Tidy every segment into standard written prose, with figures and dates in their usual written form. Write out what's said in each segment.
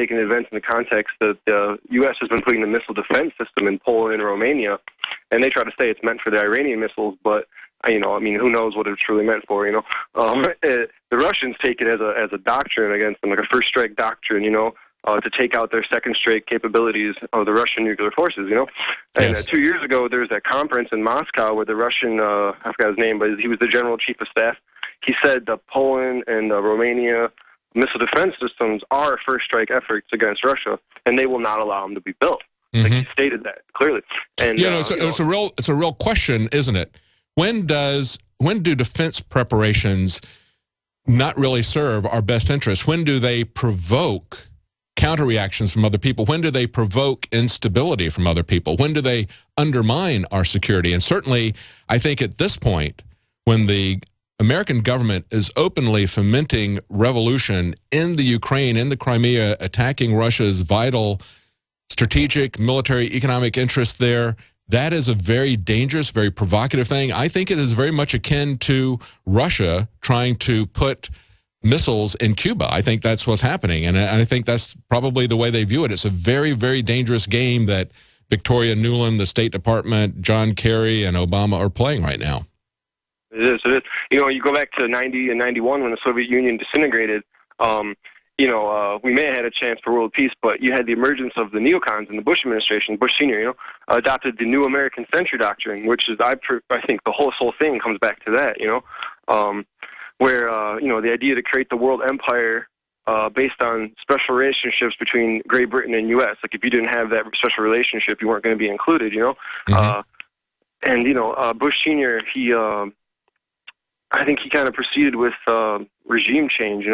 taking events in the context that the U.S. has been putting the missile defense system in Poland and Romania, and they try to say it's meant for the Iranian missiles, but who knows what it's truly meant for? The Russians take it as a doctrine against them, like a first strike doctrine, to take out their second strike capabilities of the Russian nuclear forces, And Yes. 2 years ago, there was that conference in Moscow where the Russian, I forgot his name, but he was the general chief of staff. He said that Poland and Romania missile defense systems are first strike efforts against Russia, and they will not allow them to be built. Like he stated that clearly. And it's a real question, isn't it? When do defense preparations not really serve our best interests? When do they provoke counter-reactions from other people? When do they provoke instability from other people? When do they undermine our security? And certainly, I think at this point, when the American government is openly fomenting revolution in the Ukraine, in the Crimea, attacking Russia's vital strategic, military, economic interests there, that is a very dangerous, very provocative thing. I think it is very much akin to Russia trying to put missiles in Cuba. I think that's what's happening, and I think that's probably the way they view it. It's a very, very dangerous game that Victoria Nuland, the State Department, John Kerry, and Obama are playing right now. It is. You go back to 90 and 91 when the Soviet Union disintegrated, we may have had a chance for world peace, but you had the emergence of the neocons in the Bush administration. Bush Sr., adopted the New American Century Doctrine, which is, I think the whole thing comes back to that, where, the idea to create the world empire based on special relationships between Great Britain and U.S. Like, if you didn't have that special relationship, you weren't going to be included, Bush Sr., I think he kind of proceeded with regime change,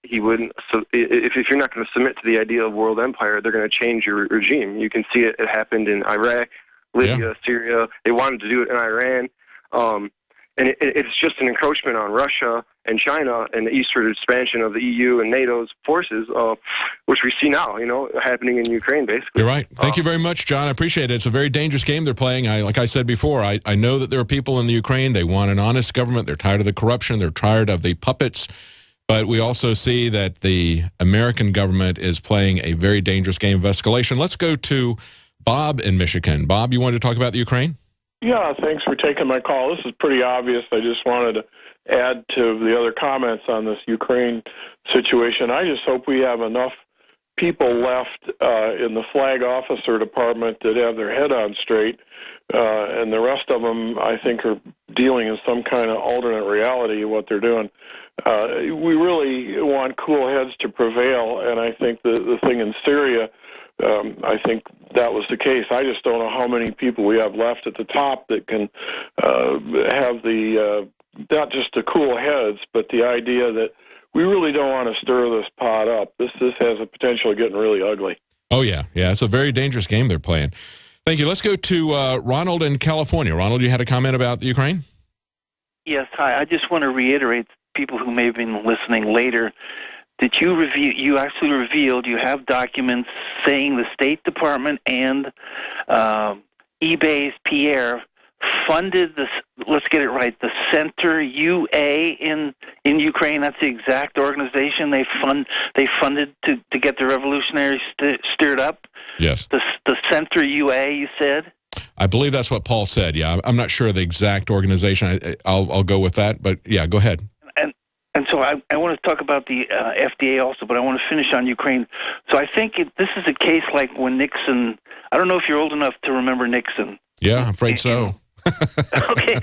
he wouldn't. So if you're not going to submit to the idea of world empire, they're going to change your regime. You can see it happened in Iraq, Libya, Syria. They wanted to do it in Iran. And it's just an encroachment on Russia and China and the eastward expansion of the EU and NATO's forces, which we see now, happening in Ukraine, basically. You're right. Thank you very much, John. I appreciate it. It's a very dangerous game they're playing. Like I said before, I know that there are people in the Ukraine, they want an honest government. They're tired of the corruption. They're tired of the puppets. But we also see that the American government is playing a very dangerous game of escalation. Let's go to Bob in Michigan. Bob, you wanted to talk about the Ukraine? Yeah, thanks for taking my call. This is pretty obvious. I just wanted to add to the other comments on this Ukraine situation. I just hope we have enough people left in the flag officer department that have their head on straight, and the rest of them, I think, are dealing in some kind of alternate reality of what they're doing. We really want cool heads to prevail, and I think the thing in Syria, I think that was the case. I just don't know how many people we have left at the top that can have the not just the cool heads, but the idea that we really don't want to stir this pot up. This has a potential of getting really ugly. Oh, yeah. Yeah, it's a very dangerous game they're playing. Thank you. Let's go to Ronald in California. Ronald, you had a comment about the Ukraine? Yes, hi. I just want to reiterate, people who may have been listening later, that you actually revealed you have documents saying the State Department and eBay's Pierre funded this, let's get it right, the Center UA in Ukraine. That's the exact organization they funded to get the revolutionaries stirred up. Yes. The Center UA, you said? I believe that's what Paul said, yeah. I'm not sure of the exact organization. I'll go with that, but yeah, go ahead. And so I want to talk about the FDA also, but I want to finish on Ukraine. So I think this is a case like when Nixon, I don't know if you're old enough to remember Nixon. Yeah, I'm afraid so. Okay.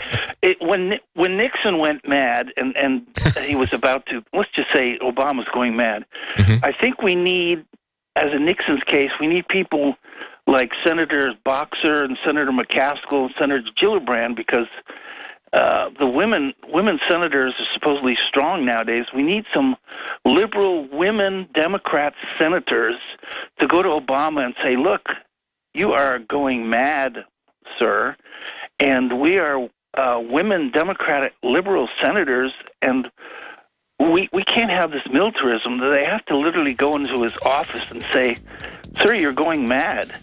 When Nixon went mad and he was about to, let's just say Obama's going mad, I think we need, as in Nixon's case, we need people like Senator Boxer and Senator McCaskill and Senator Gillibrand, because the women senators are supposedly strong nowadays. We need some liberal women Democrat senators to go to Obama and say, look, you are going mad, sir, and we are women Democratic liberal senators, and we can't have this militarism. They have to literally go into his office and say, sir, you're going mad.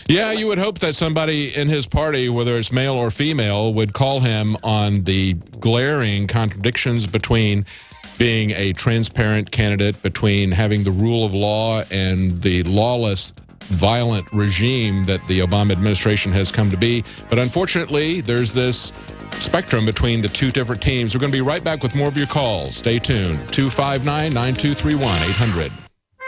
Yeah, you would hope that somebody in his party, whether it's male or female, would call him on the glaring contradictions between being a transparent candidate between having the rule of law and the lawless, violent regime that the Obama administration has come to be. But unfortunately, there's this spectrum between the two different teams. We're going to be right back with more of your calls. Stay tuned. 259-9231, 800.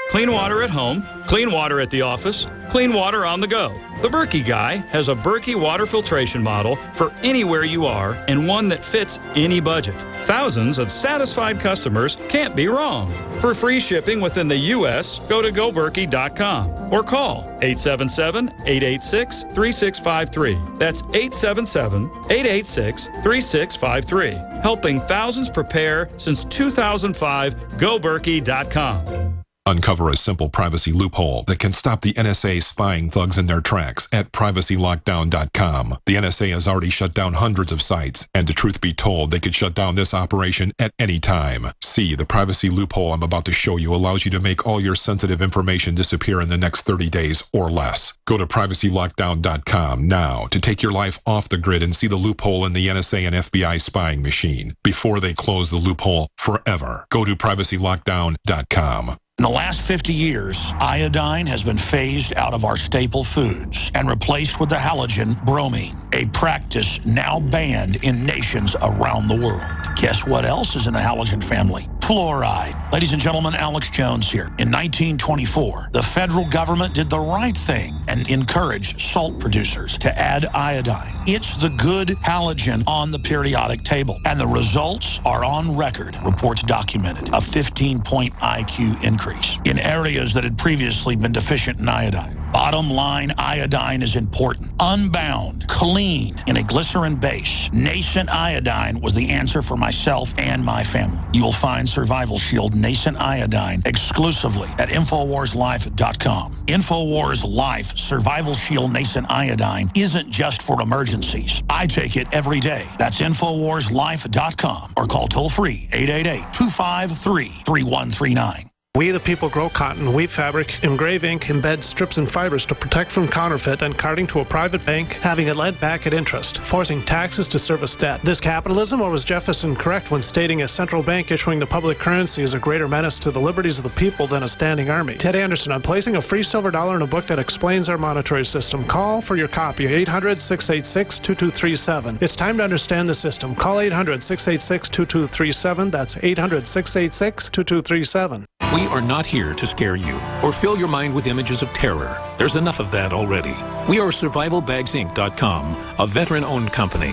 Clean water at home, clean water at the office, clean water on the go. The Berkey Guy has a Berkey water filtration model for anywhere you are and one that fits any budget. Thousands of satisfied customers can't be wrong. For free shipping within the U.S., go to goberkey.com or call 877-886-3653. That's 877-886-3653. Helping thousands prepare since 2005, goberkey.com. Uncover a simple privacy loophole that can stop the NSA spying thugs in their tracks at privacylockdown.com. The NSA has already shut down hundreds of sites, and to truth be told, they could shut down this operation at any time. See, the privacy loophole I'm about to show you allows you to make all your sensitive information disappear in the next 30 days or less. Go to privacylockdown.com now to take your life off the grid and see the loophole in the NSA and FBI spying machine before they close the loophole forever. Go to privacylockdown.com. In the last 50 years, iodine has been phased out of our staple foods and replaced with the halogen bromine, a practice now banned in nations around the world. Guess what else is in the halogen family? Fluoride. Ladies and gentlemen, Alex Jones here. In 1924, the federal government did the right thing and encouraged salt producers to add iodine. It's the good halogen on the periodic table, and the results are on record. Reports documented a 15-point IQ increase in areas that had previously been deficient in iodine. Bottom line, iodine is important. Unbound, clean, in a glycerin base. Nascent iodine was the answer for myself and my family. You will find Survival Shield Nascent Iodine exclusively at InfoWarsLife.com. InfoWars Life Survival Shield Nascent Iodine isn't just for emergencies. I take it every day. That's InfoWarsLife.com or call toll-free 888-253-3139. We the people grow cotton, weave fabric, engrave ink, embed strips and fibers to protect from counterfeit and carting to a private bank, having it lent back at interest, forcing taxes to service debt. This capitalism, or was Jefferson correct when stating a central bank issuing the public currency is a greater menace to the liberties of the people than a standing army? Ted Anderson, I'm placing a free silver dollar in a book that explains our monetary system. Call for your copy, 800-686-2237. It's time to understand the system. Call 800-686-2237. That's 800-686-2237. We are not here to scare you or fill your mind with images of terror. There's enough of that already. We are SurvivalBagsInc.com, a veteran-owned company.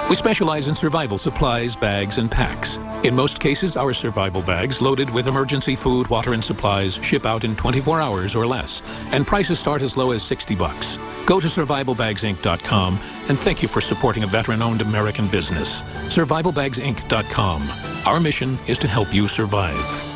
We specialize in survival supplies, bags, and packs. In most cases, our survival bags, loaded with emergency food, water, and supplies, ship out in 24 hours or less, and prices start as low as $60. Go to SurvivalBagsInc.com, and thank you for supporting a veteran-owned American business. SurvivalBagsInc.com. Our mission is to help you survive.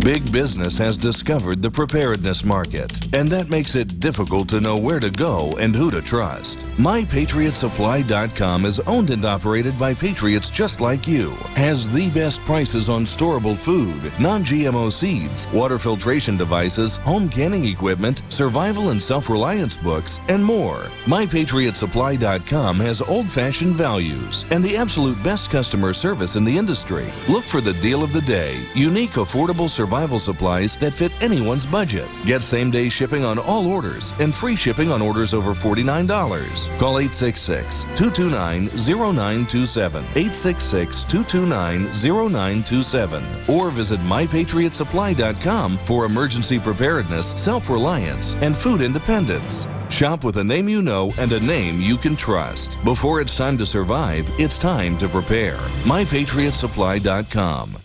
Big business has discovered the preparedness market, and that makes it difficult to know where to go and who to trust. MyPatriotSupply.com is owned and operated by patriots just like you. Has the best prices on storable food, non-GMO seeds, water filtration devices, home canning equipment, survival and self-reliance books, and more. MyPatriotSupply.com has old-fashioned values and the absolute best customer service in the industry. Look for the deal of the day. Unique, affordable survival supplies that fit anyone's budget. Get same-day shipping on all orders and free shipping on orders over $49. Call 866-229-0927, 866-229-0927, or visit MyPatriotSupply.com for emergency preparedness, self-reliance, and food independence. Shop with a name you know and a name you can trust. Before it's time to survive, it's time to prepare. MyPatriotSupply.com.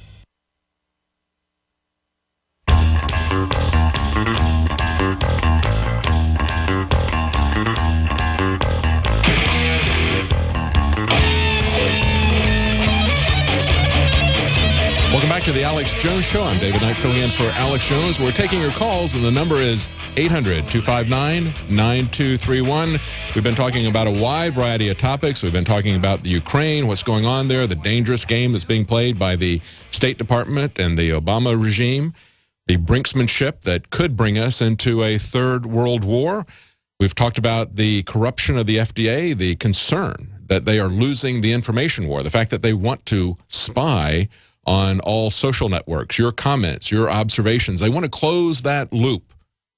Welcome back to the Alex Jones Show. I'm David Knight filling in for Alex Jones. We're taking your calls, and the number is 800-259-9231. We've been talking about a wide variety of topics. We've been talking about the Ukraine, what's going on there, the dangerous game that's being played by the State Department and the Obama regime, the brinksmanship that could bring us into a third world war. We've talked about the corruption of the FDA, the concern that they are losing the information war, the fact that they want to spy on all social networks, your comments, your observations. They want to close that loop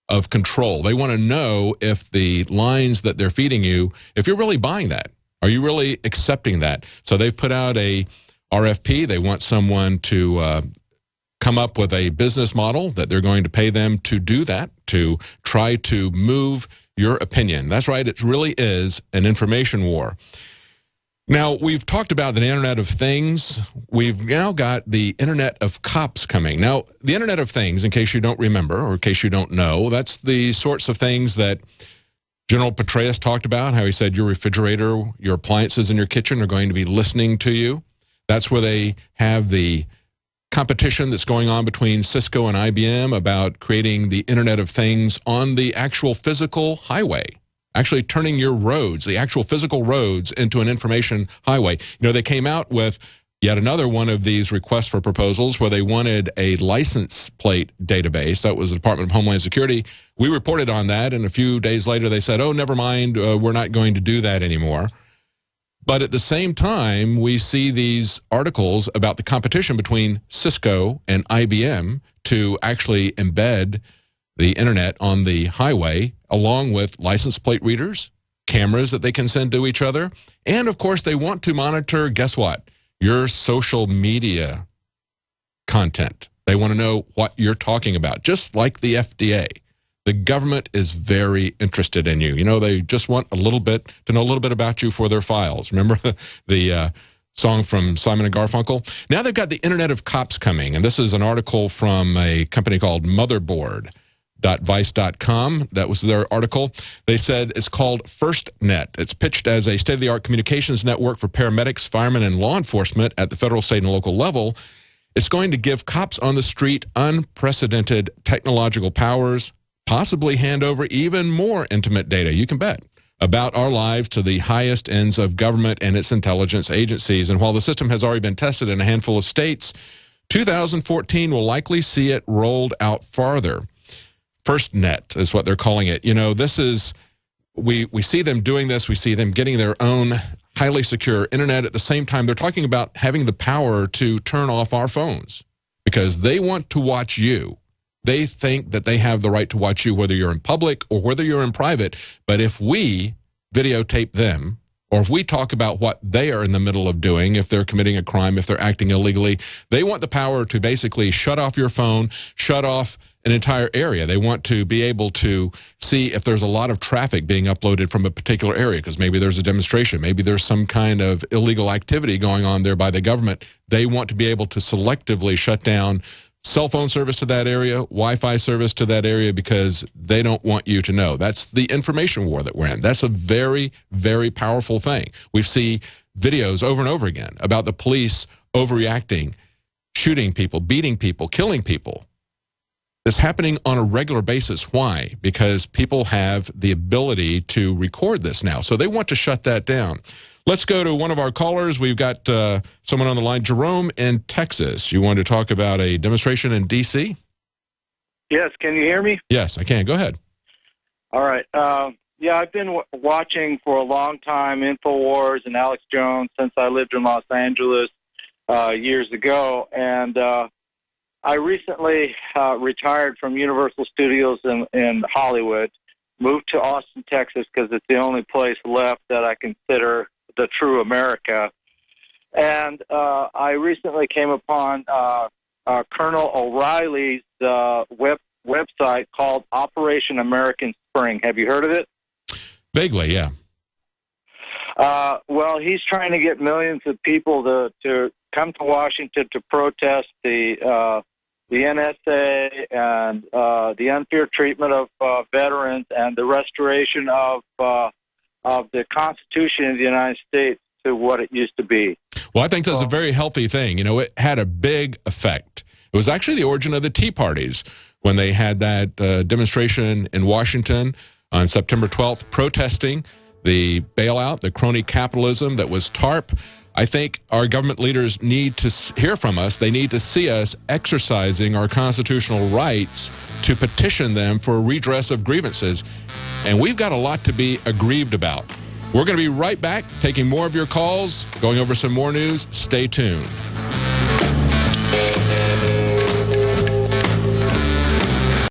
of control. They want to know if the lines that they're feeding you, if you're really buying that. Are you really accepting that? So they've put out a RFP. They want someone to come up with a business model that they're going to pay them to do that, to try to move your opinion. That's right. It really is an information war. Now, we've talked about the Internet of Things. We've now got the Internet of Cops coming. Now, the Internet of Things, in case you don't remember or in case you don't know, that's the sorts of things that General Petraeus talked about, how he said your refrigerator, your appliances in your kitchen are going to be listening to you. That's where they have the competition that's going on between Cisco and IBM about creating the Internet of Things on the actual physical highway, actually turning your roads, the actual physical roads, into an information highway. You know, they came out with yet another one of these requests for proposals where they wanted a license plate database. That was the Department of Homeland Security. We reported on that, and a few days later they said, oh, never mind, we're not going to do that anymore. But at the same time, we see these articles about the competition between Cisco and IBM to actually embed the Internet on the highway, along with license plate readers, cameras that they can send to each other. And, of course, they want to monitor, guess what? Your social media content. They want to know what you're talking about, just like the FDA. The government is very interested in you. You know, they just want to know a little bit about you for their files. Remember the song from Simon and Garfunkel? Now they've got the Internet of Cops coming, and this is an article from a company called Motherboard.vice.com. That was their article. They said it's called FirstNet. It's pitched as a state-of-the-art communications network for paramedics, firemen, and law enforcement at the federal, state, and local level. It's going to give cops on the street unprecedented technological powers, possibly hand over even more intimate data, you can bet, about our lives to the highest ends of government and its intelligence agencies. And while the system has already been tested in a handful of states, 2014 will likely see it rolled out farther. FirstNet is what they're calling it. You know, this is, we see them doing this. We see them getting their own highly secure internet. At the same time, they're talking about having the power to turn off our phones because they want to watch you. They think that they have the right to watch you, whether you're in public or whether you're in private. But if we videotape them, or if we talk about what they are in the middle of doing, if they're committing a crime, if they're acting illegally, they want the power to basically shut off your phone, shut off an entire area. They want to be able to see if there's a lot of traffic being uploaded from a particular area, because maybe there's a demonstration, maybe there's some kind of illegal activity going on there by the government. They want to be able to selectively shut down cell phone service to that area, Wi-Fi service to that area, because they don't want you to know. That's the information war that we're in. That's a very, very powerful thing. We see videos over and over again about the police overreacting, shooting people, beating people, killing people. It's happening on a regular basis. Why? Because people have the ability to record this now. So they want to shut that down. Let's go to one of our callers. We've got someone on the line, Jerome in Texas. You wanted to talk about a demonstration in D.C.? Yes. Can you hear me? Yes, I can. Go ahead. All right. Yeah, I've been watching for a long time InfoWars and Alex Jones since I lived in Los Angeles years ago. And I recently retired from Universal Studios in Hollywood, moved to Austin, Texas, because it's the only place left that I consider the true America. And I recently came upon Colonel O'Reilly's website called Operation American Spring. Have you heard of it? Vaguely, yeah. Well, he's trying to get millions of people to come to Washington to protest the NSA and the unfair treatment of veterans and the restoration of the Constitution of the United States to what it used to be. Well, I think that's a very healthy thing. You know, it had a big effect. It was actually the origin of the Tea Parties when they had that demonstration in Washington on September 12th, protesting the bailout, the crony capitalism that was TARP. I think our government leaders need to hear from us. They need to see us exercising our constitutional rights to petition them for redress of grievances. And we've got a lot to be aggrieved about. We're going to be right back, taking more of your calls, going over some more news. Stay tuned.